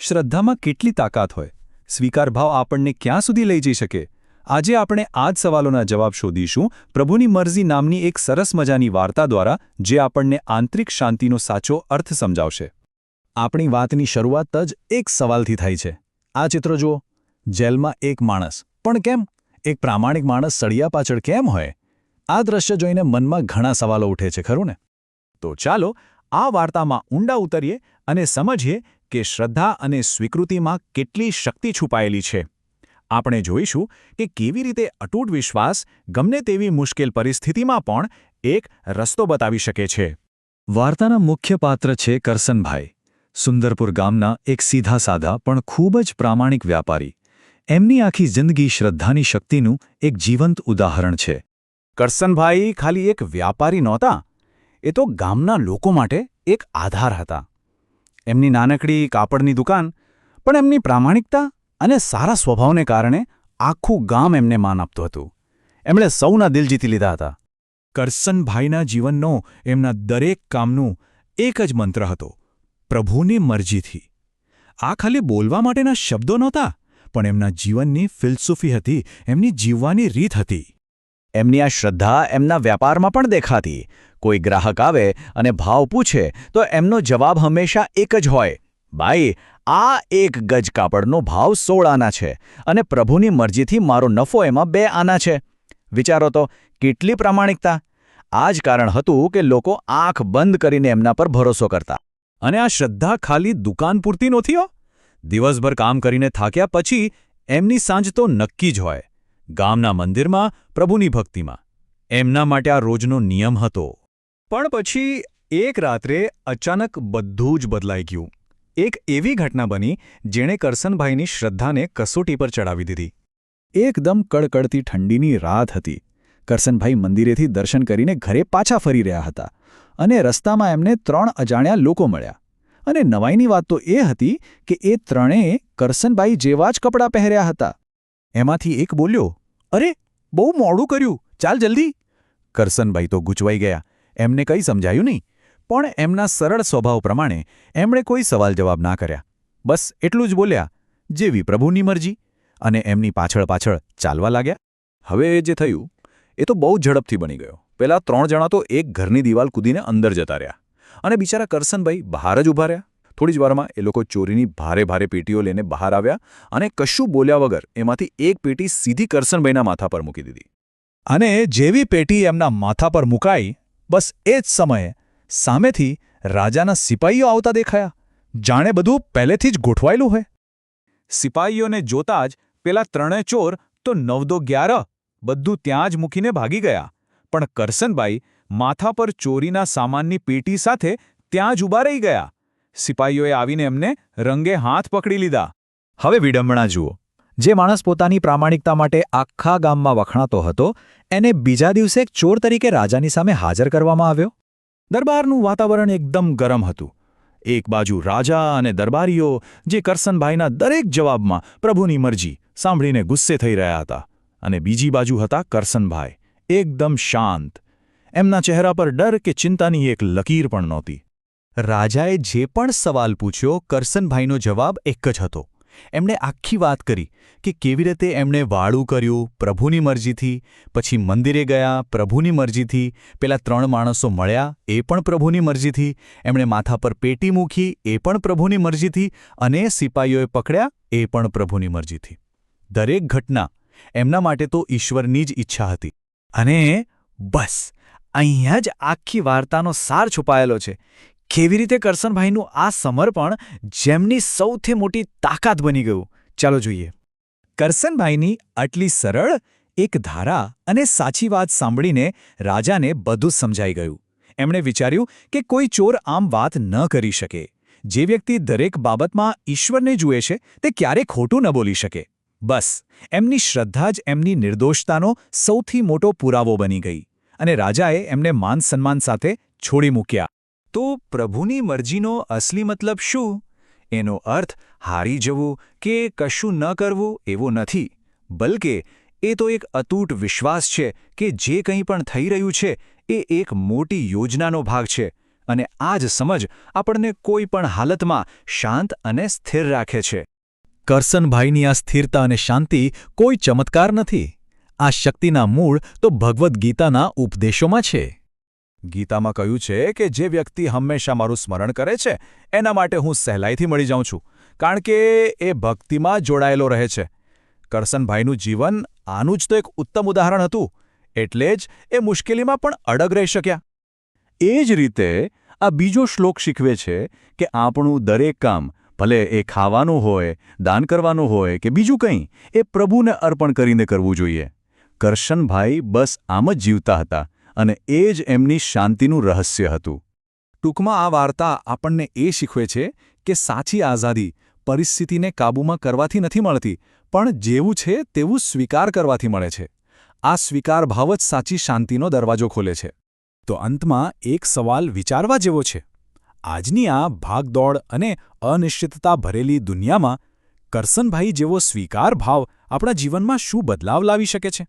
શ્રદ્ધામાં કેટલી તાકાત હોય? સ્વીકારભાવ આપણને ક્યાં સુધી લઈ જઈ શકે? આજે આપણે આ જ સવાલોના જવાબ શોધીશું પ્રભુની મરજી નામની એક સરસ મજાની વાર્તા દ્વારા, જે આપણને આંતરિક શાંતિનો સાચો અર્થ સમજાવશે. આપણી વાતની શરૂઆત જ એક સવાલથી થાય છે. આ ચિત્ર જુઓ. જેલમાં એક માણસ. પણ કેમ? એક પ્રામાણિક માણસ સળિયા પાછળ કેમ હોય? આ દ્રશ્ય જોઈને મનમાં ઘણા સવાલો ઉઠે છે, ખરું ને? તો ચાલો આ વાર્તામાં ઊંડા ઉતરીએ અને સમજીએ કે શ્રદ્ધા અને સ્વીકૃતિમાં કેટલી શક્તિ છુપાયેલી છે. આપણે જોઈશું કે કેવી રીતે અતૂટ વિશ્વાસ ગમે તેવી મુશ્કેલ પરિસ્થિતિમાં પણ એક રસ્તો બતાવી શકે છે. વાર્તાના મુખ્ય પાત્ર છે કરસનભાઈ, સુંદરપુર ગામના એક સીધા-સાધા પણ ખૂબ જ પ્રામાણિક વ્યાપારી. એમની આખી જિંદગી શ્રદ્ધાની શક્તિનું એક જીવંત ઉદાહરણ છે. કરસનભાઈ ખાલી એક વ્યાપારી નહોતા, એ તો ગામના લોકો માટે એક આધાર હતા. એમની નાનકડી કાપડની દુકાન, પણ એમની પ્રામાણિકતા અને સારા સ્વભાવને કારણે આખું ગામ એમને માન આપતું હતું. એમણે સૌના દિલ જીતી લીધા હતા. કરસનભાઈના જીવનનો એમના દરેક કામનું એક જ મંત્ર હતો: પ્રભુની મરજીથી. આ ખાલી બોલવા માટેના શબ્દો નહોતા, પણ એમના જીવનની ફિલસૂફી હતી, એમની જીવવાની રીત હતી. એમની આ શ્રદ્ધા એમના વ્યાપારમાં પણ દેખાતી. કોઈ ગ્રાહક આવે અને ભાવ પૂછે તો એમનો જવાબ હંમેશા એક જ હોય: ભાઈ, આ એક ગજ કાપડનો ભાવ 16 આના છે અને પ્રભુની મરજીથી મારો નફો એમાં 2 આના છે. વિચારો તો, કેટલી પ્રામાણિકતા! આ જ કારણ હતું કે લોકો આંખ બંધ કરીને એમના પર ભરોસો કરતા. અને આ શ્રદ્ધા ખાલી દુકાન પૂરતી નહોતી હો. દિવસભર કામ કરીને થાક્યા પછી એમની સાંજ તો નક્કી જ હોય. ગામના મંદિરમાં, પ્રભુની ભક્તિમાં. એમના માટે આ રોજનો નિયમ હતો. પણ પછી એક રાત્રે અચાનક બધું જ બદલાઈ ગયું. એક એવી ઘટના બની જેણે કરસનભાઈની શ્રદ્ધાને કસોટી પર ચડાવી દીધી. એકદમ કડકડતી ઠંડીની રાત હતી. કરસનભાઈ મંદિરેથી દર્શન કરીને ઘરે પાછા ફરી રહ્યા હતા અને રસ્તામાં એમને 3 અજાણ્યા લોકો મળ્યા. અને નવાઈની વાત તો એ હતી કે એ ત્રણેય કરસનભાઈ જેવા જ કપડાં પહેર્યા હતા. એમાંથી એક બોલ્યો, "અરે, બહુ મોડું કર્યું, ચાલ જલ્દી." કરસનભાઈ તો ગૂંચવાઈ ગયા. એમને કંઈ સમજાયું નહીં, પણ એમના સરળ સ્વભાવ પ્રમાણે એમણે કોઈ સવાલ જવાબ ના કર્યા. બસ એટલું જ બોલ્યા, "જેવી પ્રભુની મરજી." અને એમની પાછળ પાછળ ચાલવા લાગ્યા. હવે જે થયું એ તો બહુ ઝડપથી બની ગયો. પેલા 3 જણા તો એક ઘરની દિવાલ કૂદીને અંદર જતા રહ્યા અને બિચારા કરસનભાઈ બહાર જ ઊભા રહ્યા. થોડી જ વારમાં એ લોકો ચોરીની ભારે ભારે પેટીઓ લઈને બહાર આવ્યા અને કશું બોલ્યા વગર એમાંથી એક પેટી સીધી કરસનભાઈના માથા પર મૂકી દીધી. અને જેવી પેટી એમના માથા પર મુકાઈ, બસ એ જ સમયે સામેથી રાજાના સિપાહીઓ આવતા દેખાયા, જાણે બધું પહેલેથી જ ગોઠવાયેલું હોય. સિપાહીઓને જોતા જ પેલા 3 ચોર તો 9 દો 11 બધું ત્યાં જ મૂકીને ભાગી ગયા. પણ કરસનભાઈ માથા પર ચોરીના સામાનની પેટી સાથે ત્યાં જ ઊભા રહી ગયા. સિપાહીઓએ આવીને એમને રંગે હાથ પકડી લીધા. હવે વિડંબણા જુઓ. જે માણસ પોતાની પ્રામાણિકતા માટે આખા ગામમાં વખણાતો હતો, એને બીજા દિવસે એક ચોર તરીકે રાજાની સામે હાજર કરવામાં આવ્યો. દરબારનું વાતાવરણ એકદમ ગરમ હતું. એક બાજુ રાજા અને દરબારીઓ, જે કરસનભાઈના દરેક જવાબમાં પ્રભુની મરજી સાંભળીને ગુસ્સે થઈ રહ્યા હતા, અને બીજી બાજુ હતા કરસનભાઈ, એકદમ શાંત. એમના ચહેરા પર ડર કે ચિંતાની એક લકીર પણ નહોતી. રાજાએ જે પણ સવાલ પૂછ્યો, કરસનભાઈનો જવાબ એક જ હતો. એમણે આખી વાત કરી કે કેવી રીતે એમણે વાળું કર્યું પ્રભુની મરજીથી, પછી મંદિરે ગયા પ્રભુની મરજીથી, પેલા 3 માણસો મળ્યા એ પણ પ્રભુની મરજીથી, એમણે માથા પર પેટી મૂકી એ પણ પ્રભુની મરજીથી, અને સિપાહીઓએ પકડ્યા એ પણ પ્રભુની મરજીથી. દરેક ઘટના એમના માટે તો ઈશ્વરની જ ઈચ્છા હતી. અને બસ અહીંયા જ આખી વાર્તાનો સાર છુપાયેલો છે. કેવી રીતે કરસનભાઈનું આ સમર્પણ જેમની સૌથી મોટી તાકાત બની ગયું. ચાલો જોઈએ. કરસનભાઈની આટલી સરળ, એક ધારા અને સાચી વાત સાંભળીને રાજાને બધું સમજાઈ ગયું. એમણે વિચાર્યું કે કોઈ ચોર આમ વાત ન કરી શકે. જે વ્યક્તિ દરેક બાબતમાં ઈશ્વરને જુએ છે તે ક્યારેય ખોટું ન બોલી શકે. બસ એમની શ્રદ્ધા જ એમની નિર્દોષતાનો સૌથી મોટો પુરાવો બની ગઈ, અને રાજાએ એમને માન સન્માન સાથે છોડી મૂક્યા. તો પ્રભુની મરજીનો અસલી મતલબ શું? એનો અર્થ હારી જવું કે કશું ન કરવું એવો નથી, બલકે એ તો એક અતૂટ વિશ્વાસ છે કે જે કંઈ પણ થઈ રહ્યું છે એ એક મોટી યોજનાનો ભાગ છે, અને આ જ સમજ આપણને કોઈ પણ હાલતમાં શાંત અને સ્થિર રાખે છે. કરસનભાઈની આ સ્થિરતા અને શાંતિ કોઈ ચમત્કાર નથી. આ શક્તિના મૂળ તો ભગવદ્ ગીતાના ઉપદેશોમાં છે. ગીતામાં કહ્યું છે કે જે વ્યક્તિ હંમેશા મારું સ્મરણ કરે છે એના માટે હું સહેલાઈથી મળી જાઉં છું, કારણ કે એ ભક્તિમાં જોડાયેલો રહે છે. કરસનભાઈનું જીવન આનું જ તો એક ઉત્તમ ઉદાહરણ હતું, એટલે જ એ મુશ્કેલીમાં પણ અડગ રહી શક્યા. એ જ રીતે આ બીજો શ્લોક શીખવે છે કે આપણું દરેક કામ, ભલે એ ખાવાનું હોય, દાન કરવાનું હોય કે બીજું કંઈ, એ પ્રભુને અર્પણ કરીને કરવું જોઈએ. કરશનભાઈ બસ આમ જ જીવતા હતા અને એ જ એમની શાંતિનું રહસ્ય હતું. ટૂંકમાં આ વાર્તા આપણને એ શીખવે છે કે સાચી આઝાદી પરિસ્થિતિને કાબૂમાં કરવાથી નથી મળતી, પણ જેવું છે તેવું સ્વીકાર કરવાથી મળે છે. આ સ્વીકાર ભાવ જ સાચી શાંતિનો દરવાજો ખોલે છે. તો અંતમાં એક સવાલ વિચારવા જેવો છે. આજની આ ભાગદોડ અને અનિશ્ચિતતા ભરેલી દુનિયામાં કરસનભાઈ જેવો સ્વીકાર ભાવ આપણા જીવનમાં શું બદલાવ લાવી શકે છે?